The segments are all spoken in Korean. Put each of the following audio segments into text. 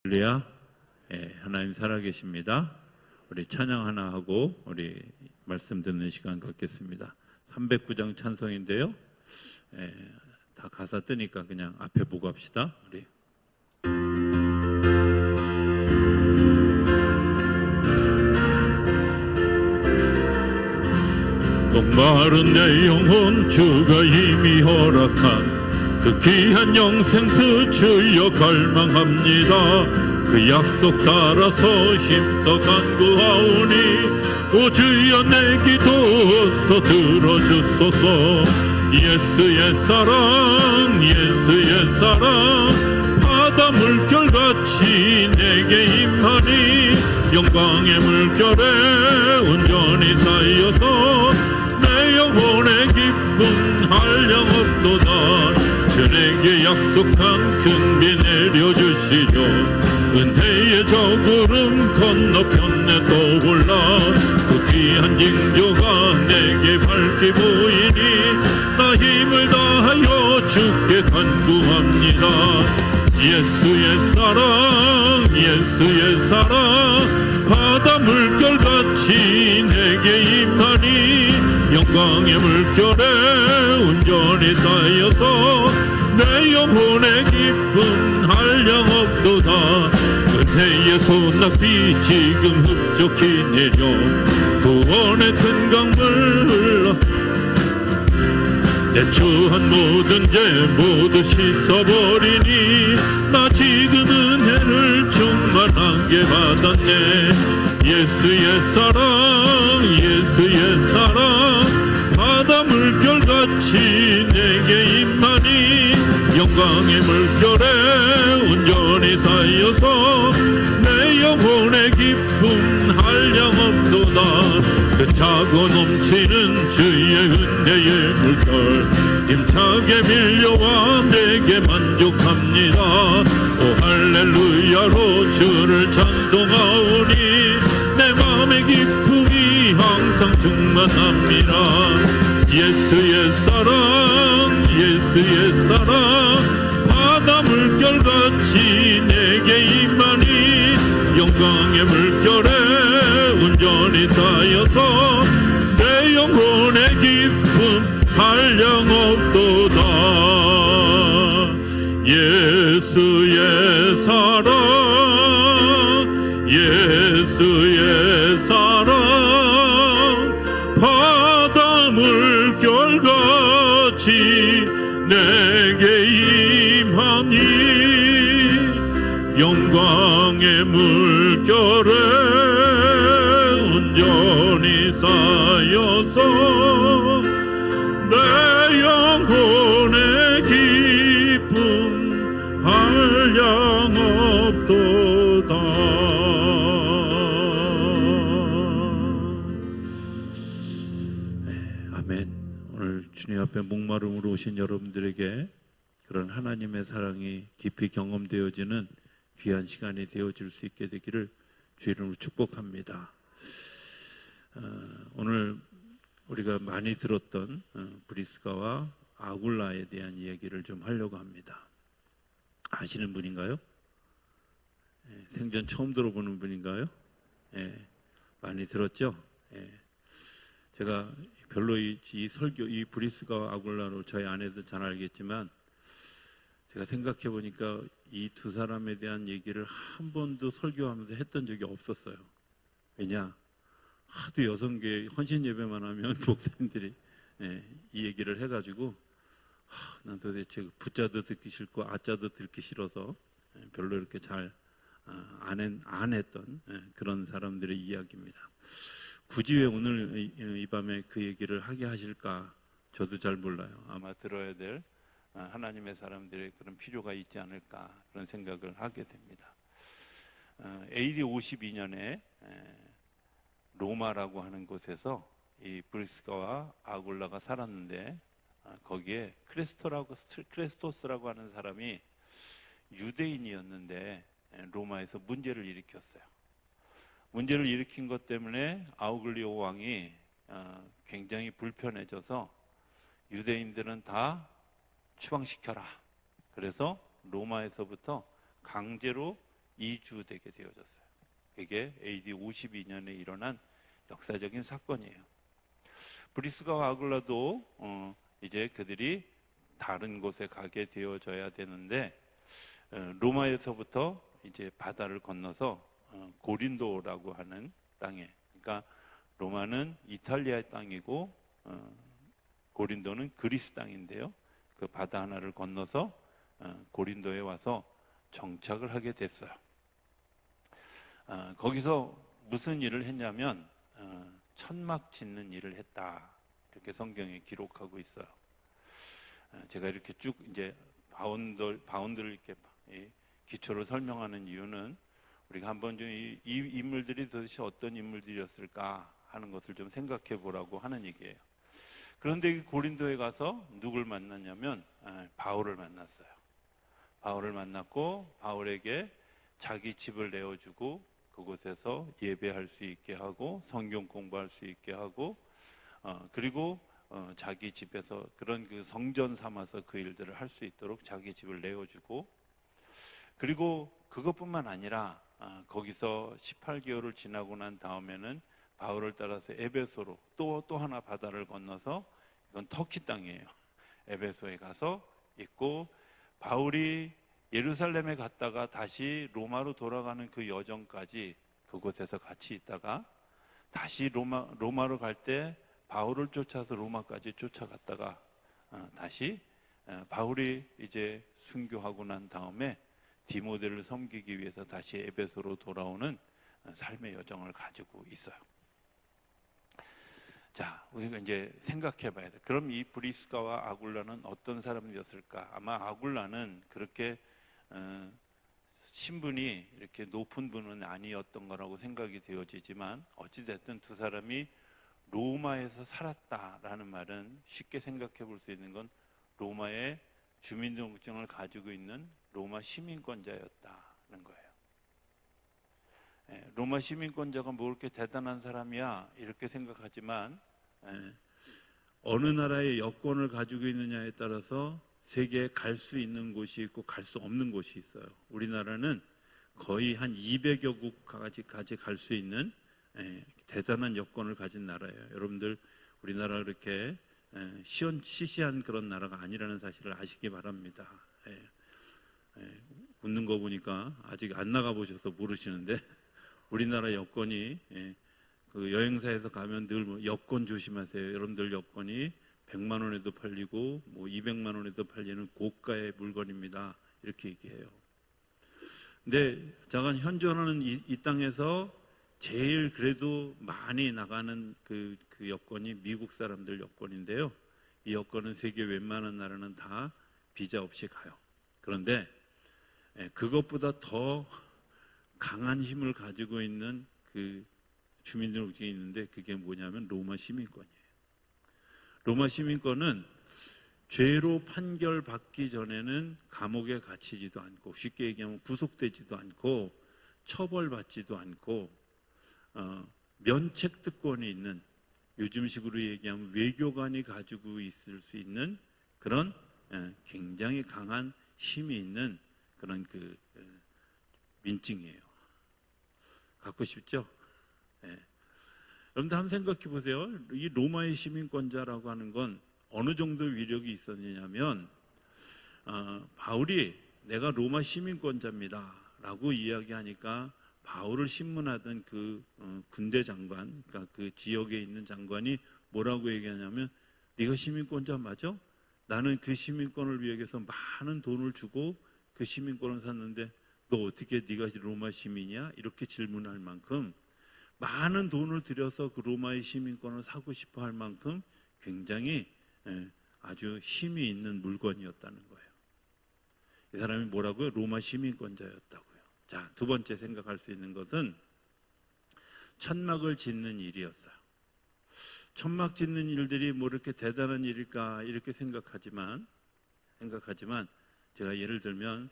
할렐루야. 하나님 살아계십니다. 우리 찬양 하나 하고 우리 말씀 듣는 시간 갖겠습니다. 309장 찬송인데요. 다 가사 뜨니까 그냥 앞에 보고 합시다. 우리 목마른 내 영혼 주가 이미 허락한 그 귀한 영생수 주여 갈망합니다. 그 약속 따라서 힘써 간구하오니 오 주여 내 기도 들어주소서. 예수의 사랑 예수의 사랑 바다 물결같이 내게 임하니 영광의 물결에 온전히 쌓여서 내 영혼의 기쁨 한량없도다. 그에게 약속한 큰 비 내려주시려 은혜의 저 구름 건너편에 떠올라 그 귀한 징조가 내게 밝히 보이니 나 힘을 다하여 주께 간구합니다. 예수의 사랑 예수의 사랑 바다 물결같이 내게 임하니 영광의 물결에 온전히 쌓여서 내 영혼의 기쁨 한량없도다. 은혜의 소낙비 지금 흡족히 내려 구원의 큰 강물 흘러 내 추한 모든 죄 모두 씻어버리니 나 지금 은혜를 충만하게 받았네. 예수의 사랑 예수의 사랑 바다 물결같이 내게 임하니 영광의 물결에 온전히 쌓여서 내 영혼의 기쁨 한량없도다. 그 차고 넘치는 주의 은혜의 물결 힘차게 밀려와 내게 만족합니다. 오 할렐루야로 주를 찬송하오니 내 마음의 기쁨이 항상 충만합니다. 예수의 사랑 예수의 사랑 바다 물결같이 내게 임하니 영광의 물결에 온전히 쌓여서 내 영혼의 기쁨 한량없도다. 예수의 사랑 예수의 사랑 바다 물결같이 내게 임하니 영광의 물결에 온전히 쌓여서 내 영혼의 기쁨 한량없도다. 아멘. 오늘 주님 앞에 목마름으로 오신 여러분들에게 그런 하나님의 사랑이 깊이 경험되어지는 귀한 시간이 되어질 수 있게 되기를 주 이름으로 축복합니다. 오늘 우리가 많이 들었던 브리스가와 아굴라에 대한 이야기를 좀 하려고 합니다. 아시는 분인가요? 생전 처음 들어보는 분인가요? 많이 들었죠? 제가 별로 이 설교, 이 브리스가와 아굴라로 저희 아내도 잘 알겠지만 제가 생각해 보니까 이 두 사람에 대한 얘기를 한 번도 설교하면서 했던 적이 없었어요. 왜냐? 하도 여성교회 헌신 예배만 하면 목사님들이 이 얘기를 해가지고 난 도대체 부자도 듣기 싫고 아자도 듣기 싫어서 별로 이렇게 잘 안 했던 그런 사람들의 이야기입니다. 굳이 왜 오늘 이 밤에 그 얘기를 하게 하실까 저도 잘 몰라요. 아마 들어야 될 하나님의 사람들의 그런 필요가 있지 않을까 그런 생각을 하게 됩니다. AD 52년에 로마라고 하는 곳에서 이 브리스가와 아굴라가 살았는데 거기에 크레스토스라고 하는 사람이 유대인이었는데 로마에서 문제를 일으켰어요. 문제를 일으킨 것 때문에 아우글리오 왕이 굉장히 불편해져서 유대인들은 다 추방시켜라. 그래서 로마에서부터 강제로 이주되게 되어졌어요. 그게 AD 52년에 일어난 역사적인 사건이에요. 브리스가와 아굴라도 이제 그들이 다른 곳에 가게 되어져야 되는데 로마에서부터 이제 바다를 건너서 고린도라고 하는 땅에, 그러니까 로마는 이탈리아의 땅이고 고린도는 그리스 땅인데요. 그 바다 하나를 건너서 고린도에 와서 정착을 하게 됐어요. 거기서 무슨 일을 했냐면 천막 짓는 일을 했다, 이렇게 성경에 기록하고 있어요. 제가 이렇게 쭉 이제 바운드를 이렇게 기초로 설명하는 이유는 우리가 한번 좀 이 인물들이 도대체 어떤 인물들이었을까 하는 것을 좀 생각해 보라고 하는 얘기예요. 그런데 고린도에 가서 누굴 만났냐면 바울을 만났어요. 바울을 만났고 바울에게 자기 집을 내어주고 그곳에서 예배할 수 있게 하고 성경 공부할 수 있게 하고 그리고 자기 집에서 그런 그 성전 삼아서 그 일들을 할 수 있도록 자기 집을 내어주고, 그리고 그것뿐만 아니라 거기서 18개월을 지나고 난 다음에는 바울을 따라서 에베소로 또 하나 바다를 건너서, 이건 터키 땅이에요. 에베소에 가서 있고, 바울이 예루살렘에 갔다가 다시 로마로 돌아가는 그 여정까지 그곳에서 같이 있다가 다시 로마로 갈 때 바울을 쫓아서 로마까지 쫓아갔다가 다시 바울이 이제 순교하고 난 다음에 디모데를 섬기기 위해서 다시 에베소로 돌아오는 삶의 여정을 가지고 있어요. 자, 우리가 이제 생각해 봐야 돼. 그럼 이 브리스가와 아굴라는 어떤 사람이었을까? 아마 아굴라는 그렇게 신분이 이렇게 높은 분은 아니었던 거라고 생각이 되어지지만, 어찌됐든 두 사람이 로마에서 살았다라는 말은 쉽게 생각해 볼 수 있는 건 로마의 주민등록증을 가지고 있는 로마 시민권자였다는 거예요. 로마 시민권자가 뭐 그렇게 대단한 사람이야 이렇게 생각하지만 어느 나라의 여권을 가지고 있느냐에 따라서 세계에 갈 수 있는 곳이 있고 갈 수 없는 곳이 있어요. 우리나라는 거의 한 200여 국까지 갈 수 있는 대단한 여건을 가진 나라예요. 여러분들 우리나라 그렇게 시시한 그런 나라가 아니라는 사실을 아시기 바랍니다. 웃는 거 보니까 아직 안 나가 보셔서 모르시는데 우리나라 여건이 그 여행사에서 가면 늘 뭐 여권 조심하세요. 여러분들 여권이 100만 원에도 팔리고 뭐 200만 원에도 팔리는 고가의 물건입니다. 이렇게 얘기해요. 근데 제가 현존하는 이 땅에서 제일 그래도 많이 나가는 그 여권이 미국 사람들 여권인데요. 이 여권은 세계 웬만한 나라는 다 비자 없이 가요. 그런데 그것보다 더 강한 힘을 가지고 있는 그 주민등록증이 있는데 그게 뭐냐면 로마 시민권이에요. 로마 시민권은 죄로 판결받기 전에는 감옥에 갇히지도 않고, 쉽게 얘기하면 구속되지도 않고 처벌받지도 않고 면책특권이 있는, 요즘식으로 얘기하면 외교관이 가지고 있을 수 있는 그런 굉장히 강한 힘이 있는 그런 그 민증이에요. 갖고 싶죠? 여러분들 한번 생각해 보세요. 이 로마의 시민권자라고 하는 건 어느 정도 위력이 있었느냐면 바울이 내가 로마 시민권자입니다 라고 이야기하니까 바울을 신문하던 그 군대 장관, 그러니까 그 지역에 있는 장관이 뭐라고 얘기하냐면, 네가 시민권자 맞아? 나는 그 시민권을 위해서 많은 돈을 주고 그 시민권을 샀는데 너 어떻게 네가 로마 시민이야? 이렇게 질문할 만큼 많은 돈을 들여서 그 로마의 시민권을 사고 싶어 할 만큼 굉장히 아주 힘이 있는 물건이었다는 거예요. 이 사람이 뭐라고요? 로마 시민권자였다고요. 자, 두 번째 생각할 수 있는 것은 천막을 짓는 일이었어요. 천막 짓는 일들이 뭐 이렇게 대단한 일일까 이렇게 생각하지만 제가 예를 들면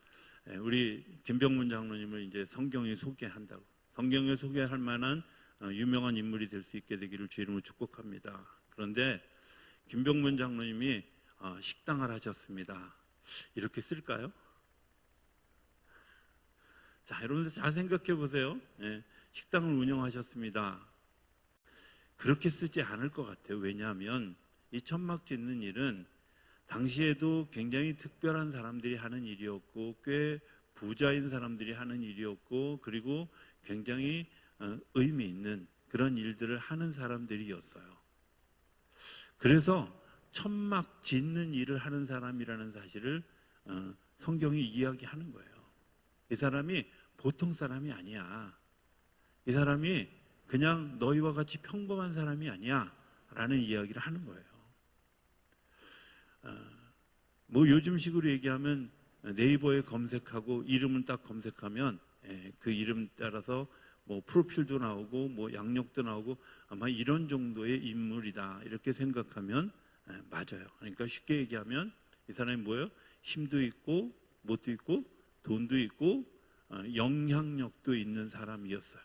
우리 김병문 장로님을 이제 성경에 소개한다고, 성경에 소개할 만한 유명한 인물이 될 수 있게 되기를 주 이름으로 축복합니다. 그런데 김병문 장로님이 식당을 하셨습니다. 이렇게 쓸까요? 자, 여러분들 잘 생각해 보세요. 예, 식당을 운영하셨습니다. 그렇게 쓰지 않을 것 같아요. 왜냐하면 이 천막 짓는 일은 당시에도 굉장히 특별한 사람들이 하는 일이었고, 꽤 부자인 사람들이 하는 일이었고, 그리고 굉장히 의미 있는 그런 일들을 하는 사람들이었어요. 그래서 천막 짓는 일을 하는 사람이라는 사실을 성경이 이야기하는 거예요. 이 사람이 보통 사람이 아니야. 이 사람이 그냥 너희와 같이 평범한 사람이 아니야 라는 이야기를 하는 거예요. 뭐 요즘식으로 얘기하면 네이버에 검색하고 이름을 딱 검색하면 그 이름 따라서 뭐 프로필도 나오고 뭐 양력도 나오고 아마 이런 정도의 인물이다 이렇게 생각하면 맞아요. 그러니까 쉽게 얘기하면 이 사람이 뭐예요? 힘도 있고 뭣도 있고 돈도 있고 영향력도 있는 사람이었어요.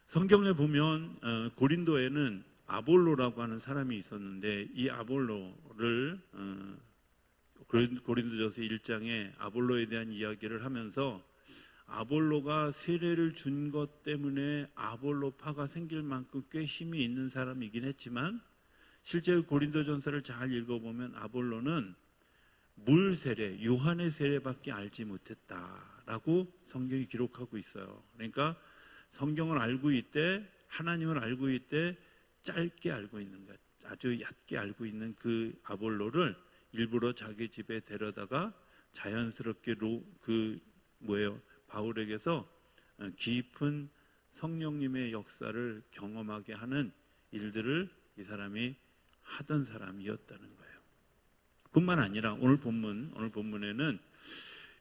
성경에 보면 고린도에는 아볼로라고 하는 사람이 있었는데, 이 아볼로를 고린도전서 1장에 아볼로에 대한 이야기를 하면서 아볼로가 세례를 준 것 때문에 아볼로파가 생길 만큼 꽤 힘이 있는 사람이긴 했지만, 실제 고린도전서를 잘 읽어보면 아볼로는 물 세례, 요한의 세례밖에 알지 못했다라고 성경이 기록하고 있어요. 그러니까 성경을 알고 있대, 하나님을 알고 있대, 짧게 알고 있는 것, 아주 얕게 알고 있는 그 아볼로를 일부러 자기 집에 데려다가 자연스럽게 바울에게서 깊은 성령님의 역사를 경험하게 하는 일들을 이 사람이 하던 사람이었다는 거예요. 뿐만 아니라 오늘 본문에는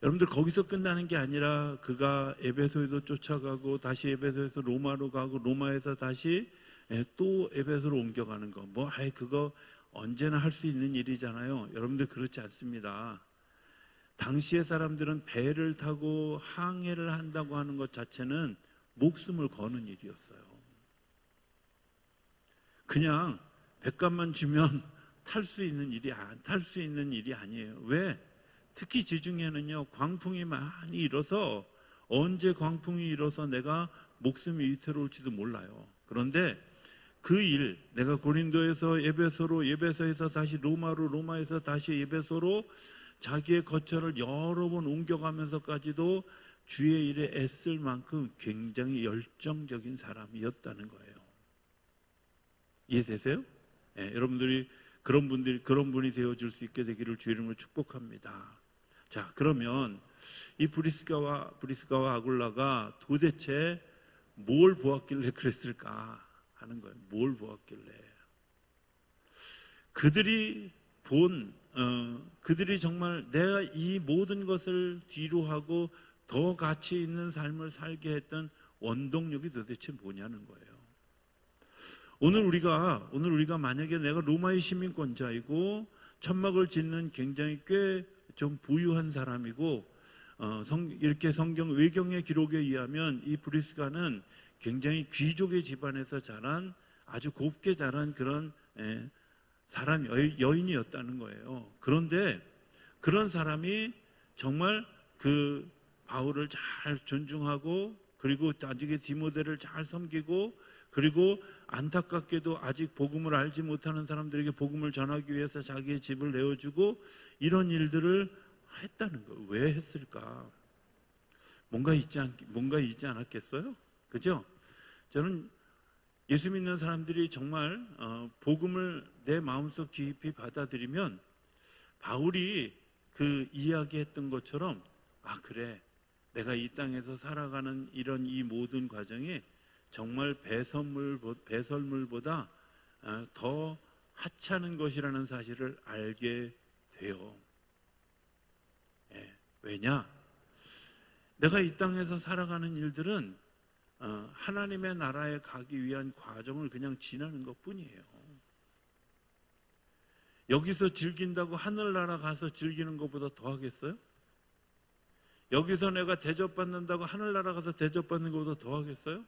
여러분들 거기서 끝나는 게 아니라 그가 에베소에도 쫓아가고 다시 에베소에서 로마로 가고 로마에서 다시 또 에베소로 옮겨가는 거. 그거 언제나 할 수 있는 일이잖아요. 여러분들 그렇지 않습니다. 당시의 사람들은 배를 타고 항해를 한다고 하는 것 자체는 목숨을 거는 일이었어요. 그냥 백값만 주면 탈 수 있는 일이 아니에요. 왜? 특히 지중해는요, 광풍이 많이 일어서 언제 광풍이 일어서 내가 목숨이 위태로울지도 몰라요. 그런데 그 일, 내가 고린도에서 에베소로, 에베소에서 다시 로마로, 로마에서 다시 에베소로 자기의 거처를 여러 번 옮겨가면서까지도 주의 일에 애쓸 만큼 굉장히 열정적인 사람이었다는 거예요. 이해되세요? 여러분들이 그런 분이 되어줄 수 있게 되기를 주의 이름으로 축복합니다. 자, 그러면 이 브리스가와 아굴라가 도대체 뭘 보았길래 그랬을까 하는 거예요. 뭘 보았길래. 그들이 정말 내가 이 모든 것을 뒤로 하고 더 가치 있는 삶을 살게 했던 원동력이 도대체 뭐냐는 거예요. 오늘 우리가 만약에 내가 로마의 시민권자이고 천막을 짓는 굉장히 꽤 좀 부유한 사람이고 이렇게 성경 외경의 기록에 의하면 이 브리스가는 굉장히 귀족의 집안에서 자란 아주 곱게 자란 그런 여인이었다는 거예요. 그런데 그런 사람이 정말 그 바울을 잘 존중하고 그리고 나중에 디모데를 잘 섬기고 그리고 안타깝게도 아직 복음을 알지 못하는 사람들에게 복음을 전하기 위해서 자기의 집을 내어주고 이런 일들을 했다는 거예요. 왜 했을까? 뭔가 있지 않았겠어요? 그죠? 저는 예수 믿는 사람들이 정말 복음을 내 마음속 깊이 받아들이면 바울이 그 이야기했던 것처럼 그래, 내가 이 땅에서 살아가는 이 모든 과정이 정말 배설물보다 더 하찮은 것이라는 사실을 알게 돼요. 왜냐? 내가 이 땅에서 살아가는 일들은 하나님의 나라에 가기 위한 과정을 그냥 지나는 것뿐이에요. 여기서 즐긴다고 하늘나라 가서 즐기는 것보다 더 하겠어요? 여기서 내가 대접받는다고 하늘나라 가서 대접받는 것보다 더 하겠어요?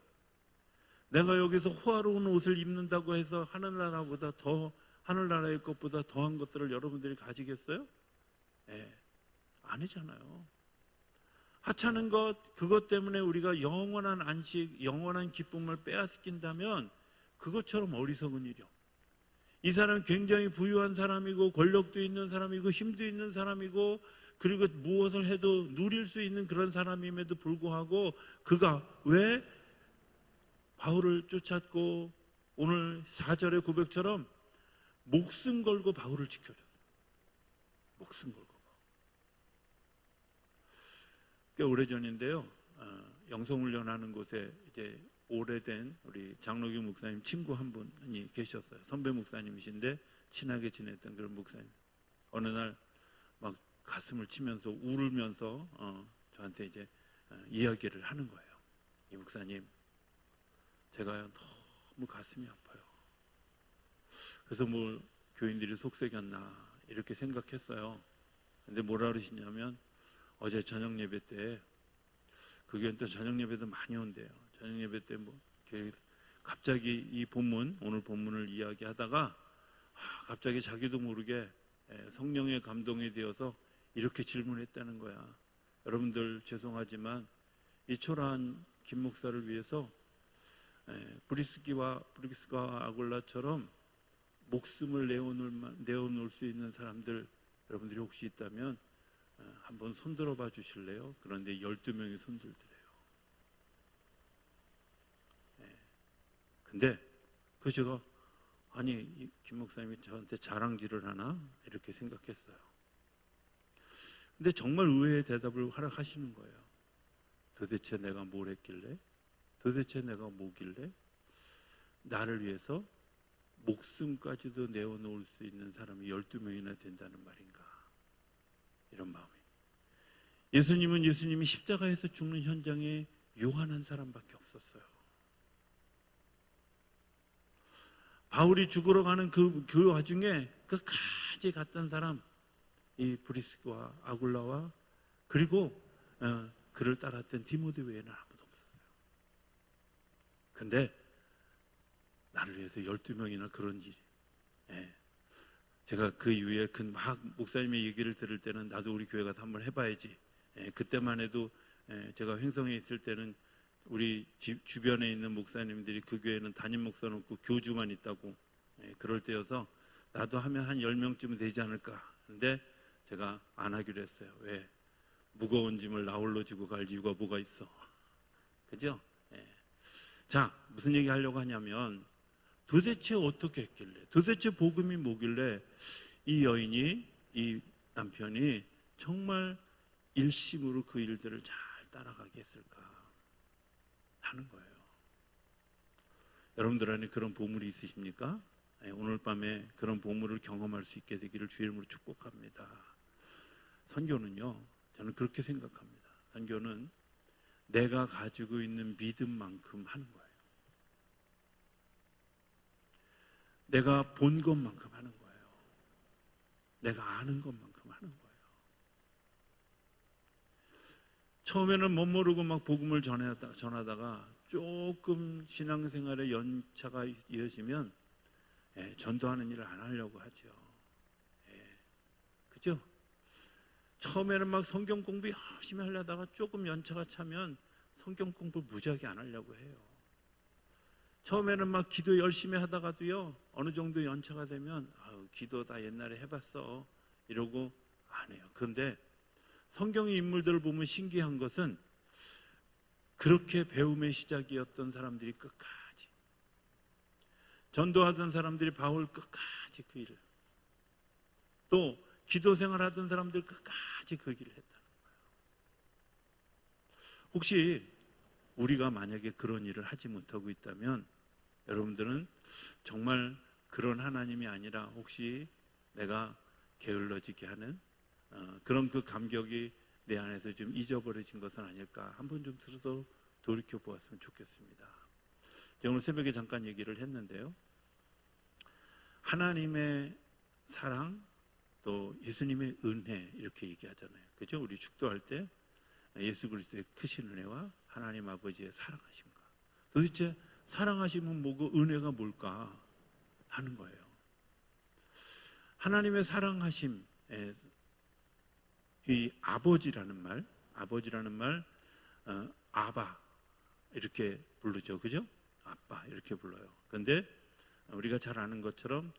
내가 여기서 호화로운 옷을 입는다고 해서 하늘나라의 것보다 더한 것들을 여러분들이 가지겠어요? 아니잖아요. 하찮은 것, 그것 때문에 우리가 영원한 안식, 영원한 기쁨을 빼앗긴다면 그것처럼 어리석은 일이요. 이 사람은 굉장히 부유한 사람이고 권력도 있는 사람이고 힘도 있는 사람이고 그리고 무엇을 해도 누릴 수 있는 그런 사람임에도 불구하고 그가 왜 바울을 쫓았고 오늘 4절의 고백처럼 목숨 걸고 바울을 지켜줬어요. 목숨 걸고. 꽤 오래전인데요. 영성훈련하는 곳에 이제 오래된 우리 장로교 목사님 친구 한 분이 계셨어요. 선배 목사님이신데 친하게 지냈던 그런 목사님. 어느 날 막 가슴을 치면서 울면서 저한테 이제 이야기를 하는 거예요. 이 목사님, 제가 너무 가슴이 아파요. 그래서 뭐 교인들이 속썩였나 이렇게 생각했어요. 근데 뭐라 그러시냐면 어제 저녁 예배 때 그 교회는 또 저녁 예배도 많이 온대요. 저녁 예배 때 뭐 갑자기 이 본문, 오늘 본문을 이야기하다가 갑자기 자기도 모르게 성령의 감동이 되어서 이렇게 질문했다는 거야. 여러분들 죄송하지만 이 초라한 김 목사를 위해서 브리스가와 아굴라처럼 목숨을 내어놓을 수 있는 사람들 여러분들이 혹시 있다면 한번 손들어 봐 주실래요? 그런데 12명이 손들더래요. 근데 그 제가 아니 김 목사님이 저한테 자랑질을 하나 이렇게 생각했어요. 근데 정말 의외의 대답을 하시는 거예요. 도대체 내가 뭘 했길래? 도대체 내가 뭐길래? 나를 위해서 목숨까지도 내어놓을 수 있는 사람이 12명이나 된다는 말인가? 이런 마음이. 예수님이 십자가에서 죽는 현장에 요한한 사람밖에 없었어요. 바울이 죽으러 가는 그 와중에 끝까지 갔던 사람, 이 브리스가와 아굴라와 그리고 그를 따랐던 디모데 외에는 아무도 없었어요. 근데 나를 위해서 12명이나 그런 일이. 제가 그 이후에 막 목사님의 얘기를 들을 때는 나도 우리 교회 가서 한번 해봐야지. 그때만 해도 제가 횡성에 있을 때는 우리 주변에 있는 목사님들이 그 교회는 담임 목사는 없고 교주만 있다고 그럴 때여서 나도 하면 한 10명쯤은 되지 않을까. 근데 제가 안 하기로 했어요. 왜? 무거운 짐을 나 홀로 지고 갈 이유가 뭐가 있어. 그죠? 자, 무슨 얘기 하려고 하냐면 도대체 어떻게 했길래, 도대체 복음이 뭐길래 이 여인이, 이 남편이 정말 일심으로 그 일들을 잘 따라가게 했을까 하는 거예요. 여러분들 안에 그런 보물이 있으십니까? 오늘 밤에 그런 보물을 경험할 수 있게 되기를 주의 이름으로 축복합니다. 선교는요, 저는 그렇게 생각합니다. 선교는 내가 가지고 있는 믿음만큼 하는 거예요. 내가 본 것만큼 하는 거예요. 내가 아는 것만큼 하는 거예요. 처음에는 못 모르고 막 복음을 전하다가 조금 신앙생활에 연차가 이어지면 전도하는 일을 안 하려고 하죠. 그죠? 처음에는 막 성경 공부 열심히 하려다가 조금 연차가 차면 성경 공부 무지하게 안 하려고 해요. 처음에는 막 기도 열심히 하다가도요, 어느 정도 연차가 되면 기도 다 옛날에 해봤어 이러고 안 해요. 그런데 성경의 인물들을 보면 신기한 것은 그렇게 배움의 시작이었던 사람들이 끝까지, 전도하던 사람들이 바울 끝까지 그 일을, 또 기도 생활하던 사람들 끝까지 그 길을 했다는 거예요. 혹시 우리가 만약에 그런 일을 하지 못하고 있다면 여러분들은 정말 그런 하나님이 아니라 혹시 내가 게을러지게 하는 그런 그 감격이 내 안에서 좀 잊어버려진 것은 아닐까, 한번 좀 들어서 돌이켜 보았으면 좋겠습니다. 제가 오늘 새벽에 잠깐 얘기를 했는데요, 하나님의 사랑 또 예수님의 은혜 이렇게 얘기하잖아요. 그죠? 우리 축도할 때 예수 그리스도의 크신 은혜와 하나님 아버지의 사랑하심과, 도대체 사랑하심은 뭐고 은혜가 뭘까 하는 거예요. 하나님의 사랑하심, 이 아버지라는 말, 아버지라는 말 아바 이렇게 부르죠. 그죠? 아빠 이렇게 불러요. 그런데 우리가 잘 아는 것처럼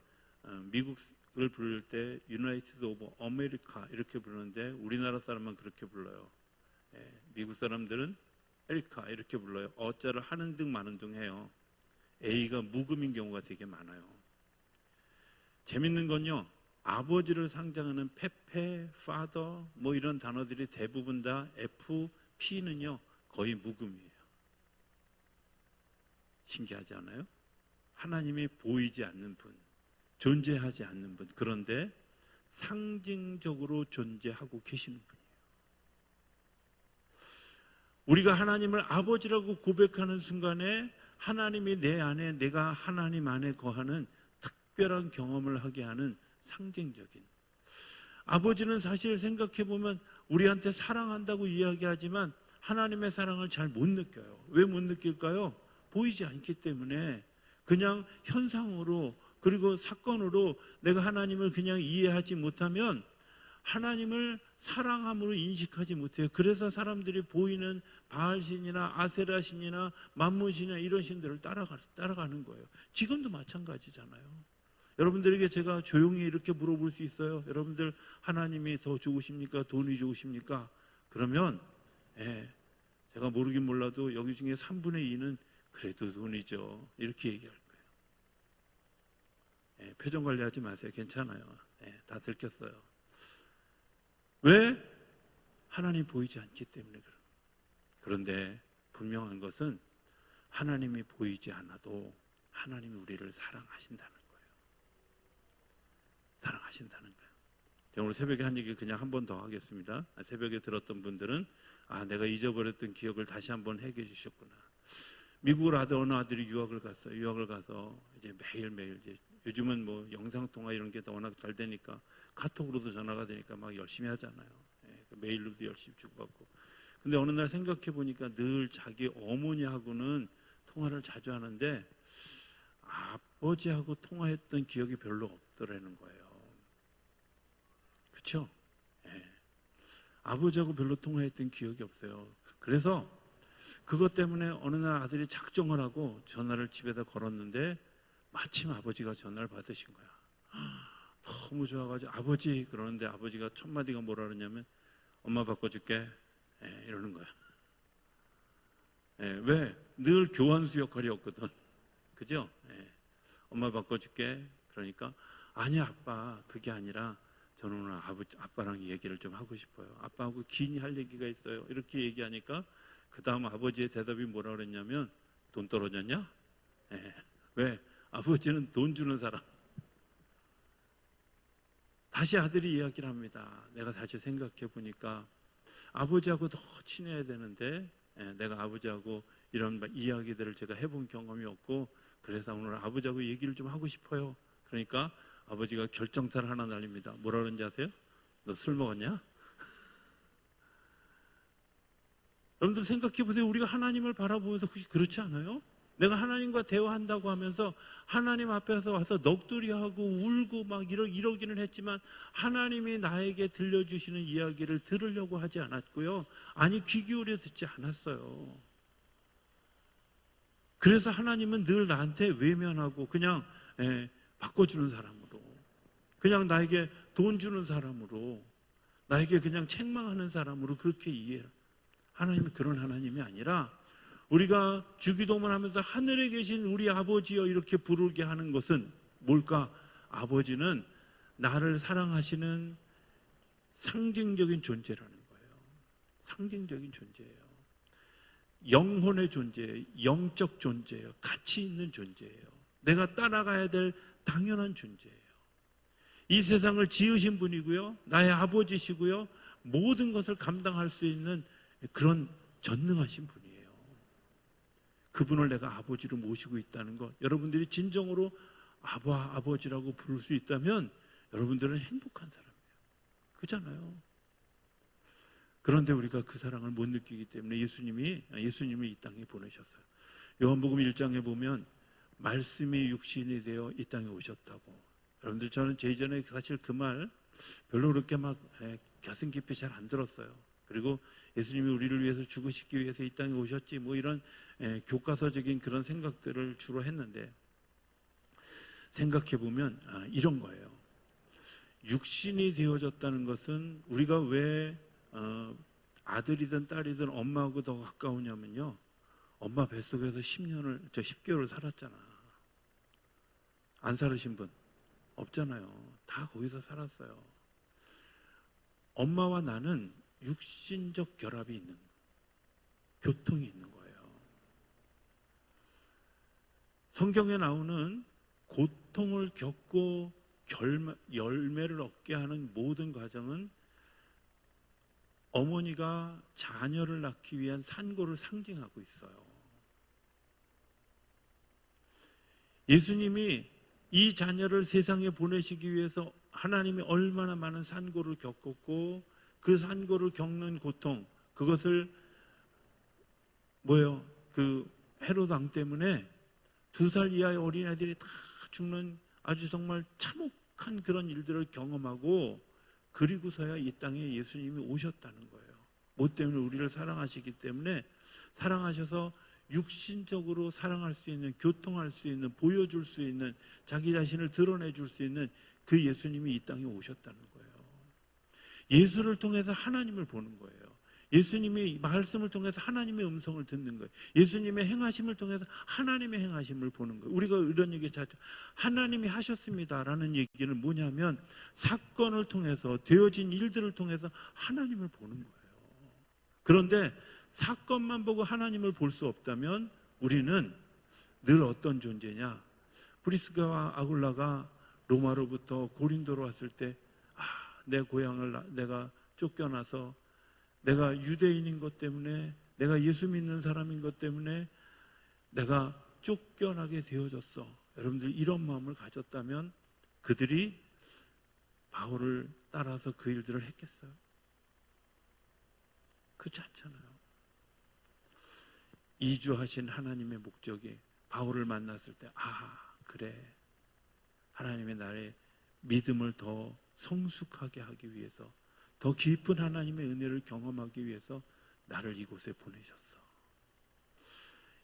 미국을 부를 때 유나이티드 오브 아메리카 이렇게 부르는데 우리나라 사람은 그렇게 불러요. 미국 사람들은 에리카 이렇게 불러요. 어자를 하는 등 마는 등 해요. A가 묵음인 경우가 되게 많아요. 재밌는 건요, 아버지를 상징하는 페페, father 뭐 이런 단어들이 대부분 다 F, P는요 거의 묵음이에요. 신기하지 않아요? 하나님이 보이지 않는 분, 존재하지 않는 분, 그런데 상징적으로 존재하고 계시는 분이에요. 우리가 하나님을 아버지라고 고백하는 순간에 하나님이 내 안에, 내가 하나님 안에 거하는 특별한 경험을 하게 하는 상징적인, 아버지는 사실 생각해보면 우리한테 사랑한다고 이야기하지만 하나님의 사랑을 잘 못 느껴요. 왜 못 느낄까요? 보이지 않기 때문에. 그냥 현상으로, 그리고 사건으로 내가 하나님을 그냥 이해하지 못하면 하나님을 사랑함으로 인식하지 못해요. 그래서 사람들이 보이는 바알신이나 아세라신이나 만문신이나 이런 신들을 따라가는 거예요. 지금도 마찬가지잖아요. 여러분들에게 제가 조용히 이렇게 물어볼 수 있어요. 여러분들 하나님이 더 좋으십니까? 돈이 좋으십니까? 그러면 제가 모르긴 몰라도 여기 중에 3분의 2는 그래도 돈이죠. 이렇게 얘기할 거예요. 표정 관리하지 마세요. 괜찮아요. 다 들켰어요. 왜? 하나님 보이지 않기 때문에 그래요. 그런데 분명한 것은 하나님이 보이지 않아도 하나님이 우리를 사랑하신다는 거예요. 사랑하신다는 거예요. 제가 오늘 새벽에 한 얘기 그냥 한 번 더 하겠습니다. 새벽에 들었던 분들은 내가 잊어버렸던 기억을 다시 한번 해결해 주셨구나. 미국을 어느 아들이 유학을 갔어요. 유학을 가서 이제 매일매일 이제 요즘은 뭐 영상통화 이런 게 워낙 잘 되니까 카톡으로도 전화가 되니까 막 열심히 하잖아요. 메일로도 열심히 주고받고. 근데 어느 날 생각해 보니까 늘 자기 어머니하고는 통화를 자주 하는데 아버지하고 통화했던 기억이 별로 없더라는 거예요. 그렇죠? 아버지하고 별로 통화했던 기억이 없어요. 그래서 그것 때문에 어느 날 아들이 작정을 하고 전화를 집에다 걸었는데 마침 아버지가 전화를 받으신 거야. 너무 좋아가지고 아버지 그러는데 아버지가 첫 마디가 뭐라 그러냐면 엄마 바꿔줄게 이러는 거야. 왜? 늘 교환수 역할이었거든. 그죠? 엄마 바꿔줄게. 그러니까 아니 아빠 그게 아니라 저는 오늘 아빠랑 얘기를 좀 하고 싶어요. 아빠하고 긴히 할 얘기가 있어요. 이렇게 얘기하니까 그 다음 아버지의 대답이 뭐라 그랬냐면 돈 떨어졌냐? 왜? 아버지는 돈 주는 사람. 다시 아들이 이야기를 합니다. 내가 다시 생각해 보니까 아버지하고 더 친해야 되는데 내가 아버지하고 이런 이야기들을 제가 해본 경험이 없고 그래서 오늘 아버지하고 얘기를 좀 하고 싶어요. 그러니까 아버지가 결정타를 하나 날립니다. 뭐라 그러는지 아세요? 너 술 먹었냐? 여러분들 생각해 보세요. 우리가 하나님을 바라보면서 혹시 그렇지 않아요? 내가 하나님과 대화한다고 하면서 하나님 앞에서 와서 넋두리하고 울고 막 이러기는 했지만 하나님이 나에게 들려주시는 이야기를 들으려고 하지 않았고요. 아니 귀 기울여 듣지 않았어요. 그래서 하나님은 늘 나한테 외면하고 그냥 바꿔주는 사람으로, 그냥 나에게 돈 주는 사람으로, 나에게 그냥 책망하는 사람으로 그렇게 이해해요. 하나님은 그런 하나님이 아니라 우리가 주기도문 하면서 하늘에 계신 우리 아버지여 이렇게 부르게 하는 것은 뭘까? 아버지는 나를 사랑하시는 상징적인 존재라는 거예요. 상징적인 존재예요. 영혼의 존재예요. 영적 존재예요. 가치 있는 존재예요. 내가 따라가야 될 당연한 존재예요. 이 세상을 지으신 분이고요. 나의 아버지시고요. 모든 것을 감당할 수 있는 그런 전능하신 분이에요. 그분을 내가 아버지로 모시고 있다는 것, 여러분들이 진정으로 아버지라고 부를 수 있다면 여러분들은 행복한 사람이에요. 그렇잖아요. 그런데 우리가 그 사랑을 못 느끼기 때문에 예수님이 이 땅에 보내셨어요. 요한복음 1장에 보면 말씀이 육신이 되어 이 땅에 오셨다고. 여러분들 저는 제 이전에 사실 그 말 별로 그렇게 막 가슴 깊이 잘 안 들었어요. 그리고 예수님이 우리를 위해서 죽으시기 위해서 이 땅에 오셨지, 뭐 이런 교과서적인 그런 생각들을 주로 했는데, 생각해 보면 이런 거예요. 육신이 되어졌다는 것은 우리가 왜 아들이든 딸이든 엄마하고 더 가까우냐면요, 엄마 뱃속에서 10개월을 살았잖아. 안 살으신 분 없잖아요. 다 거기서 살았어요. 엄마와 나는 육신적 결합이 있는, 교통이 있는 거예요. 성경에 나오는 고통을 겪고 열매를 얻게 하는 모든 과정은 어머니가 자녀를 낳기 위한 산고를 상징하고 있어요. 예수님이 이 자녀를 세상에 보내시기 위해서 하나님이 얼마나 많은 산고를 겪었고, 그 산고를 겪는 고통, 그것을 그 헤롯 왕 때문에 2살 이하의 어린아이들이 다 죽는 아주 정말 참혹한 그런 일들을 경험하고, 그리고서야 이 땅에 예수님이 오셨다는 거예요. 뭐 때문에? 우리를 사랑하시기 때문에, 사랑하셔서 육신적으로 사랑할 수 있는, 교통할 수 있는, 보여줄 수 있는, 자기 자신을 드러내줄 수 있는 그 예수님이 이 땅에 오셨다는 거예요. 예수를 통해서 하나님을 보는 거예요. 예수님의 말씀을 통해서 하나님의 음성을 듣는 거예요. 예수님의 행하심을 통해서 하나님의 행하심을 보는 거예요. 우리가 이런 얘기 자주, 하나님이 하셨습니다라는 얘기는 뭐냐면, 사건을 통해서, 되어진 일들을 통해서 하나님을 보는 거예요. 그런데 사건만 보고 하나님을 볼 수 없다면 우리는 늘 어떤 존재냐? 브리스가와 아굴라가 로마로부터 고린도로 왔을 때, 내 고향을 내가 쫓겨나서, 내가 유대인인 것 때문에, 내가 예수 믿는 사람인 것 때문에 내가 쫓겨나게 되어졌어. 여러분들 이런 마음을 가졌다면 그들이 바울을 따라서 그 일들을 했겠어요? 그렇지 않잖아요. 이주하신 하나님의 목적이 바울을 만났을 때, 그래, 하나님의 나의 믿음을 더 성숙하게 하기 위해서, 더 깊은 하나님의 은혜를 경험하기 위해서 나를 이곳에 보내셨어.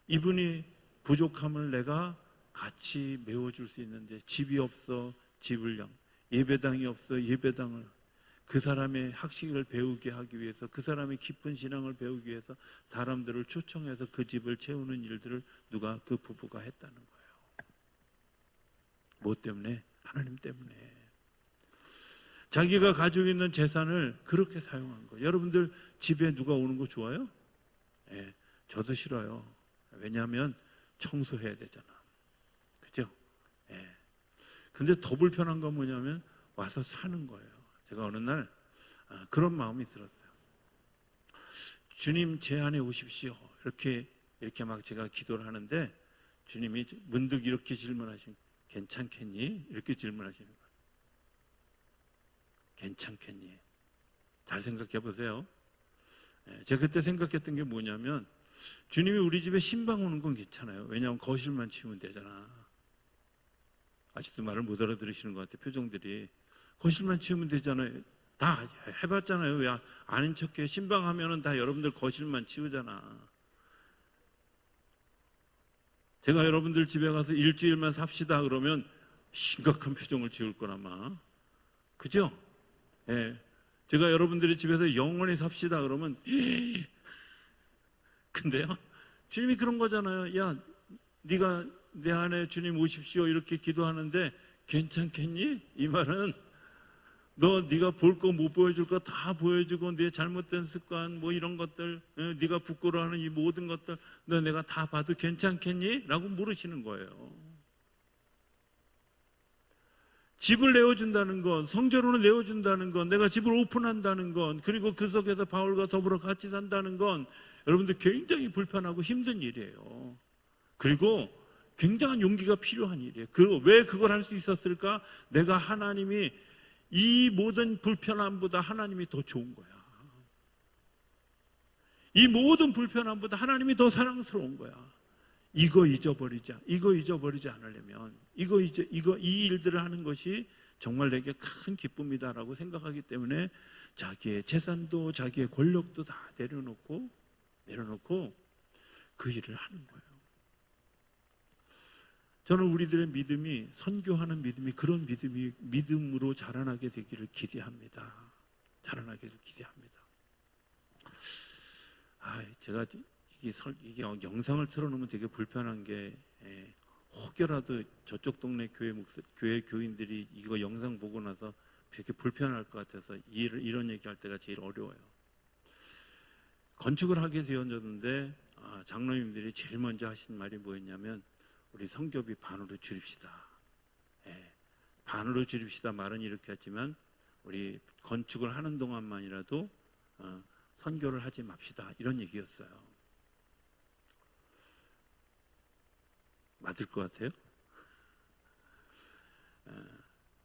이분이 부족함을 내가 같이 메워줄 수 있는데, 집이 없어 집을 예배당이 없어 예배당을, 그 사람의 학식을 배우게 하기 위해서, 그 사람의 깊은 신앙을 배우기 위해서 사람들을 초청해서 그 집을 채우는 일들을 그 부부가 했다는 거예요. 뭐 때문에? 하나님 때문에. 자기가 가지고 있는 재산을 그렇게 사용한 거예요. 여러분들 집에 누가 오는 거 좋아요? 저도 싫어요. 왜냐하면 청소해야 되잖아. 그죠? 근데 더 불편한 건 뭐냐면 와서 사는 거예요. 제가 어느 날 그런 마음이 들었어요. 주님, 제 안에 오십시오. 이렇게 막 제가 기도를 하는데, 주님이 문득 이렇게 질문하신, 괜찮겠니? 이렇게 질문하시는 거예요. 괜찮겠니? 잘 생각해 보세요. 제가 그때 생각했던 게 뭐냐면, 주님이 우리 집에 신방 오는 건 괜찮아요. 왜냐하면 거실만 치우면 되잖아. 아직도 말을 못 알아들으시는 것 같아요. 표정들이. 거실만 치우면 되잖아요. 다 해봤잖아요. 왜 아는 척해? 신방하면은 다 여러분들 거실만 치우잖아. 제가 여러분들 집에 가서 일주일만 삽시다 그러면 심각한 표정을 지을 거라마. 그죠? 제가 여러분들이 집에서 영원히 삽시다 그러면 근데요, 주님이 그런 거잖아요. 야, 네가 내 안에 주님 오십시오 이렇게 기도하는데 괜찮겠니? 이 말은 네가 볼 거 못 보여줄 거 다 보여주고, 내 잘못된 습관 뭐 이런 것들, 네가 부끄러워하는 이 모든 것들 내가 다 봐도 괜찮겠니? 라고 물으시는 거예요. 집을 내어준다는 건, 성전으로 내어준다는 건, 내가 집을 오픈한다는 건, 그리고 그 속에서 바울과 더불어 같이 산다는 건 여러분들 굉장히 불편하고 힘든 일이에요. 그리고 굉장한 용기가 필요한 일이에요. 그리고 왜 그걸 할 수 있었을까? 내가 하나님이 이 모든 불편함보다 하나님이 더 좋은 거야. 이 모든 불편함보다 하나님이 더 사랑스러운 거야. 이거 잊어버리지 않으려면, 이 일들을 하는 것이 정말 내게 큰 기쁨이다라고 생각하기 때문에 자기의 재산도 자기의 권력도 다 내려놓고 그 일을 하는 거예요. 저는 우리들의 믿음이, 선교하는 믿음이 그런 믿음으로 자라나게 되기를 기대합니다. 자라나기를 기대합니다. 제가 이게 영상을 틀어놓으면 되게 불편한 게, 혹여라도 저쪽 동네 교회 교인들이 이거 영상 보고 나서 되게 불편할 것 같아서 이런 얘기할 때가 제일 어려워요. 건축을 하게 되었는데 장로님들이 제일 먼저 하신 말이 뭐였냐면, 우리 성교비 반으로 줄입시다. 반으로 줄입시다 말은 이렇게 했지만 우리 건축을 하는 동안만이라도 선교를 하지 맙시다, 이런 얘기였어요. 맞을 것 같아요?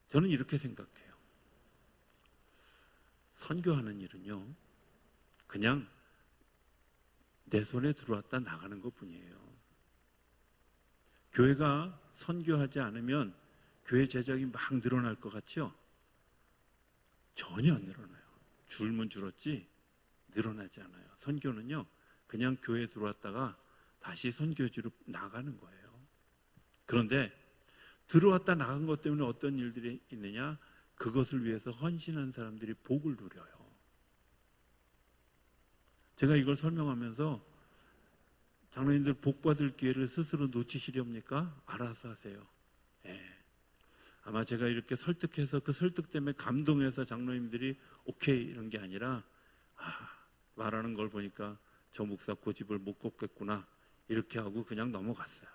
저는 이렇게 생각해요. 선교하는 일은요, 그냥 내 손에 들어왔다 나가는 것뿐이에요. 교회가 선교하지 않으면 교회 제작이 막 늘어날 것 같죠? 전혀 안 늘어나요. 줄면 줄었지 늘어나지 않아요. 선교는요, 그냥 교회에 들어왔다가 다시 선교지로 나가는 거예요. 그런데 들어왔다 나간 것 때문에 어떤 일들이 있느냐? 그것을 위해서 헌신한 사람들이 복을 누려요. 제가 이걸 설명하면서 장로님들 복 받을 기회를 스스로 놓치시렵니까? 알아서 하세요. 아마 제가 이렇게 설득해서 그 설득 때문에 감동해서 장로님들이 오케이 이런 게 아니라, 말하는 걸 보니까 저 목사 고집을 못 꺾겠구나, 이렇게 하고 그냥 넘어갔어요.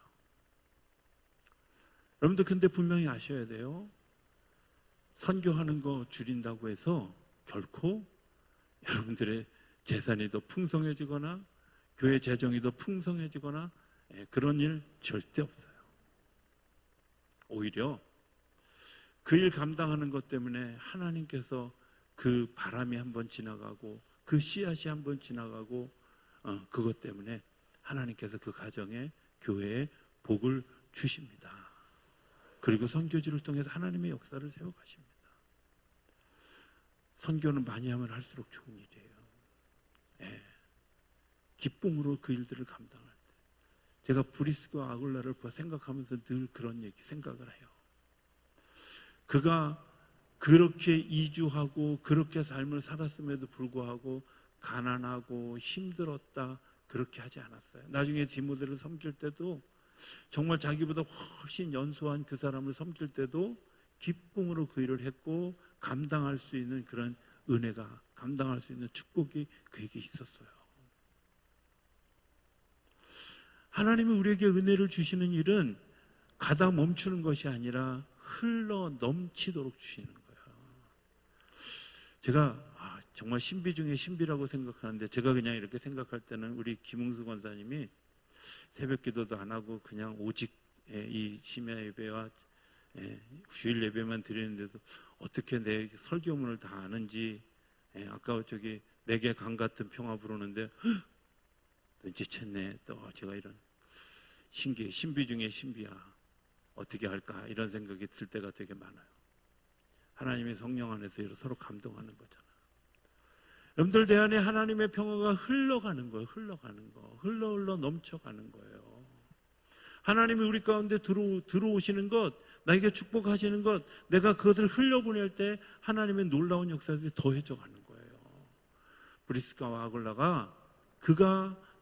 여러분들 근데 분명히 아셔야 돼요. 선교하는 거 줄인다고 해서 결코 여러분들의 재산이 더 풍성해지거나 교회 재정이 더 풍성해지거나 그런 일 절대 없어요. 오히려 그 일 감당하는 것 때문에 하나님께서 그 바람이 한번 지나가고 그 씨앗이 한번 지나가고 그것 때문에 하나님께서 그 가정에, 교회에 복을 주십니다. 그리고 선교지를 통해서 하나님의 역사를 세워가십니다. 선교는 많이 하면 할수록 좋은 일이에요. 기쁨으로 그 일들을 감당할 때, 제가 브리스과 아굴라를 생각하면서 늘 그런 생각을 해요. 그가 그렇게 이주하고 그렇게 삶을 살았음에도 불구하고 가난하고 힘들었다, 그렇게 하지 않았어요. 나중에 디모데를 섬길 때도 정말 자기보다 훨씬 연소한 그 사람을 섬길 때도 기쁨으로 그 일을 했고, 감당할 수 있는 그런 은혜가, 감당할 수 있는 축복이 그에게 있었어요. 하나님이 우리에게 은혜를 주시는 일은 가다 멈추는 것이 아니라 흘러 넘치도록 주시는 거예요. 제가 정말 신비 중에 신비라고 생각하는데, 제가 그냥 이렇게 생각할 때는 우리 김웅수 권사님이 새벽 기도도 안 하고 그냥 오직 이 심야 예배와 주일 예배만 드리는데도 어떻게 내 설교문을 다 아는지, 아까 저기 내게 강 같은 평화 부르는데 눈치챘네. 또 제가 이런 신비 중에 신비야, 어떻게 할까, 이런 생각이 들 때가 되게 많아요. 하나님의 성령 안에서 서로 감동하는 거잖아요. 여러분들 내 안에 하나님의 평화가 흘러가는 거예요. 흘러 넘쳐가는 거예요. 하나님이 우리 가운데 들어오시는 것, 나에게 축복하시는 것, 내가 그것을 흘려보낼 때 하나님의 놀라운 역사들이 더해져 가는 거예요. 브리스가와 아굴라가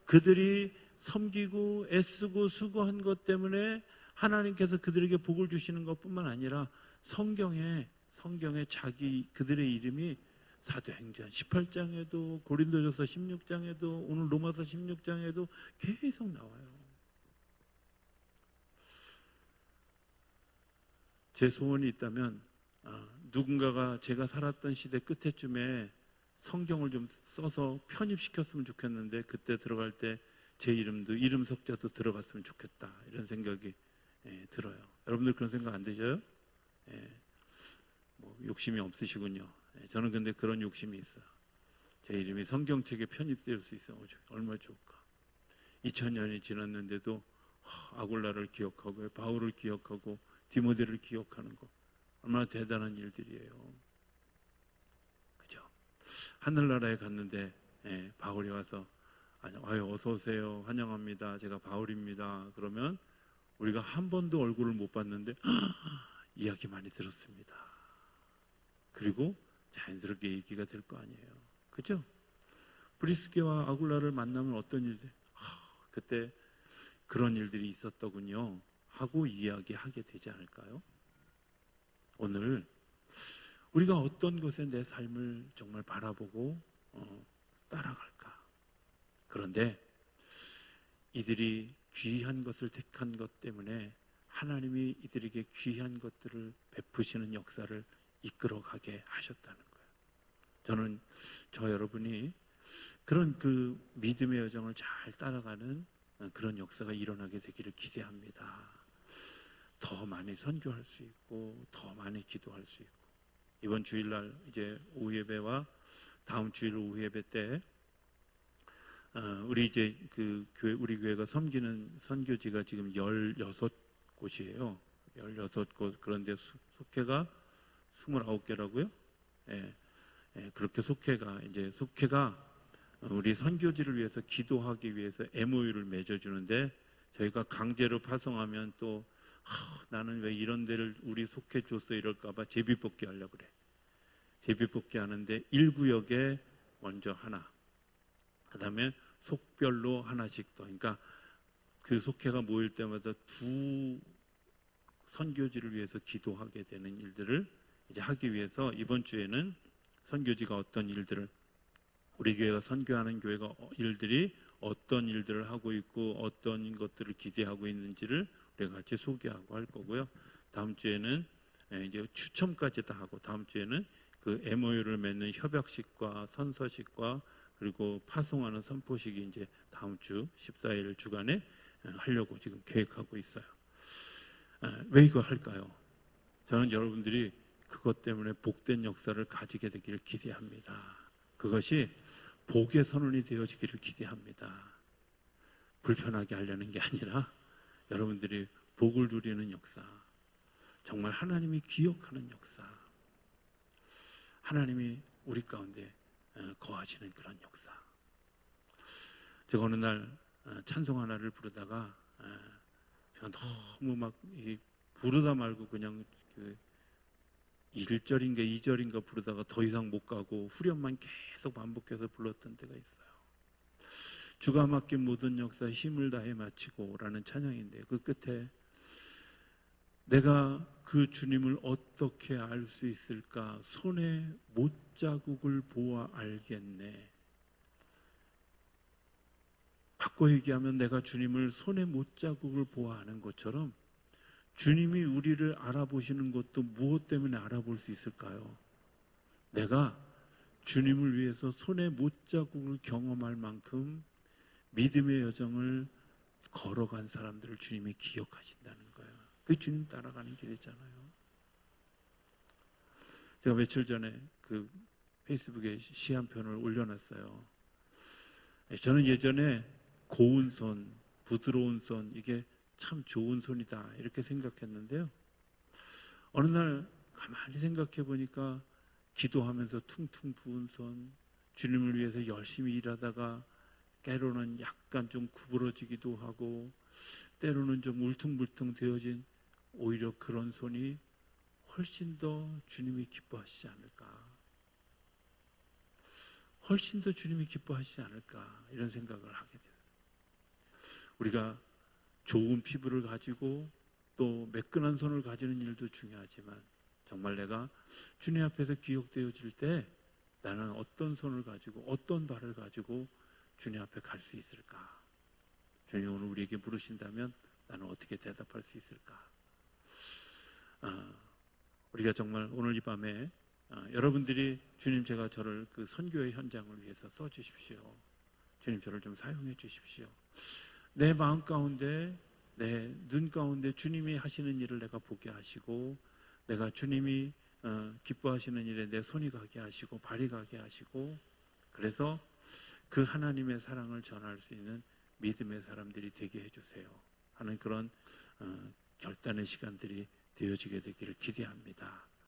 그들이 섬기고 애쓰고 수고한 것 때문에 하나님께서 그들에게 복을 주시는 것뿐만 아니라 성경에 그들의 이름이 사도행전 18장에도, 고린도전서 16장에도, 오늘 로마서 16장에도 계속 나와요. 제 소원이 있다면 누군가가 제가 살았던 시대 끝에쯤에 성경을 좀 써서 편입시켰으면 좋겠는데, 그때 들어갈 때 제 이름 석자도 들어갔으면 좋겠다, 이런 생각이 들어요. 여러분들 그런 생각 안 드셔요? 욕심이 없으시군요. 저는 근데 그런 욕심이 있어요. 제 이름이 성경책에 편입될 수 있으면 얼마나 좋을까. 2000년이 지났는데도 아굴라를 기억하고 바울을 기억하고 디모데를 기억하는 것, 얼마나 대단한 일들이에요. 그죠? 하늘나라에 갔는데 바울이 와서 아유 어서 오세요, 환영합니다, 제가 바울입니다. 그러면 우리가 한 번도 얼굴을 못 봤는데 이야기 많이 들었습니다. 그리고 자연스럽게 얘기가 될 거 아니에요. 그죠? 브리스게와 아굴라를 만나면 어떤 일들, 그때 그런 일들이 있었더군요 하고 이야기하게 되지 않을까요? 오늘 우리가 어떤 것에 내 삶을 정말 바라보고 따라갈까? 그런데 이들이 귀한 것을 택한 것 때문에 하나님이 이들에게 귀한 것들을 베푸시는 역사를 이끌어가게 하셨다는 거예요. 저는 저 여러분이 그런 그 믿음의 여정을 잘 따라가는 그런 역사가 일어나게 되기를 기대합니다. 더 많이 선교할 수 있고 더 많이 기도할 수 있고, 이번 주일날 이제 오후 예배와 다음 주일 오후 예배 때 우리 이제 그 교회, 우리 교회가 섬기는 선교지가 지금 16곳이에요. 16곳. 그런데 속회가 29개라고요? 그렇게 속회가 우리 선교지를 위해서 기도하기 위해서 MOU를 맺어주는데, 저희가 강제로 파송하면 또 나는 왜 이런 데를 우리 속회 줬어 이럴까봐 제비뽑기 하려고 그래. 제비뽑기 하는데 1구역에 먼저 하나, 그 다음에 속별로 하나씩 더. 그러니까 그 속회가 모일 때마다 두 선교지를 위해서 기도하게 되는 일들을 이제 하기 위해서 이번 주에는 선교지가 어떤 일들을, 우리 교회가 선교하는 교회가 일들이 어떤 일들을 하고 있고 어떤 것들을 기대하고 있는지를 우리가 같이 소개하고 할 거고요. 다음 주에는 이제 추첨까지 다 하고, 다음 주에는 그 MOU를 맺는 협약식과 선서식과 그리고 파송하는 선포식이 이제 다음 주 14일 주간에 하려고 지금 계획하고 있어요. 왜 이거 할까요? 저는 여러분들이 그것 때문에 복된 역사를 가지게 되기를 기대합니다. 그것이 복의 선언이 되어지기를 기대합니다. 불편하게 하려는 게 아니라 여러분들이 복을 누리는 역사, 정말 하나님이 기억하는 역사, 하나님이 우리 가운데 거하시는 그런 역사. 제가 어느 날 찬송 하나를 부르다가 제가 너무 막 부르다 말고 그냥 그 1절인가 2절인가 부르다가 더 이상 못 가고 후렴만 계속 반복해서 불렀던 때가 있어요. 주가 맡긴 모든 역사 힘을 다해 마치고 라는 찬양인데, 그 끝에 내가 그 주님을 어떻게 알 수 있을까? 손에 못자국을 보아 알겠네. 바꿔 얘기하면 내가 주님을 손에 못자국을 보아 아는 것처럼 주님이 우리를 알아보시는 것도 무엇 때문에 알아볼 수 있을까요? 내가 주님을 위해서 손에 못자국을 경험할 만큼 믿음의 여정을 걸어간 사람들을 주님이 기억하신다는 거예요. 그게 주님 따라가는 길이잖아요. 제가 며칠 전에 그 페이스북에 시 한 편을 올려놨어요. 저는 예전에 고운 손, 부드러운 손, 이게 참 좋은 손이다 이렇게 생각했는데요. 어느 날 가만히 생각해 보니까 기도하면서 퉁퉁 부은 손, 주님을 위해서 열심히 일하다가 때로는 약간 좀 구부러지기도 하고 때로는 좀 울퉁불퉁 되어진 오히려 그런 손이 훨씬 더 주님이 기뻐하시지 않을까, 훨씬 더 주님이 기뻐하시지 않을까, 이런 생각을 하게 됐어요. 우리가 좋은 피부를 가지고 또 매끈한 손을 가지는 일도 중요하지만 정말 내가 주님 앞에서 기억되어질 때 나는 어떤 손을 가지고 어떤 발을 가지고 주님 앞에 갈 수 있을까? 주님 오늘 우리에게 물으신다면 나는 어떻게 대답할 수 있을까? 우리가 정말 오늘 이 밤에 여러분들이 주님, 제가 저를 그 선교의 현장을 위해서 써주십시오. 주님 저를 좀 사용해 주십시오. 내 마음 가운데, 내 눈 가운데 주님이 하시는 일을 내가 보게 하시고, 내가 주님이 기뻐하시는 일에 내 손이 가게 하시고 발이 가게 하시고, 그래서 그 하나님의 사랑을 전할 수 있는 믿음의 사람들이 되게 해주세요 하는 그런 결단의 시간들이 되어지게 되기를 기대합니다.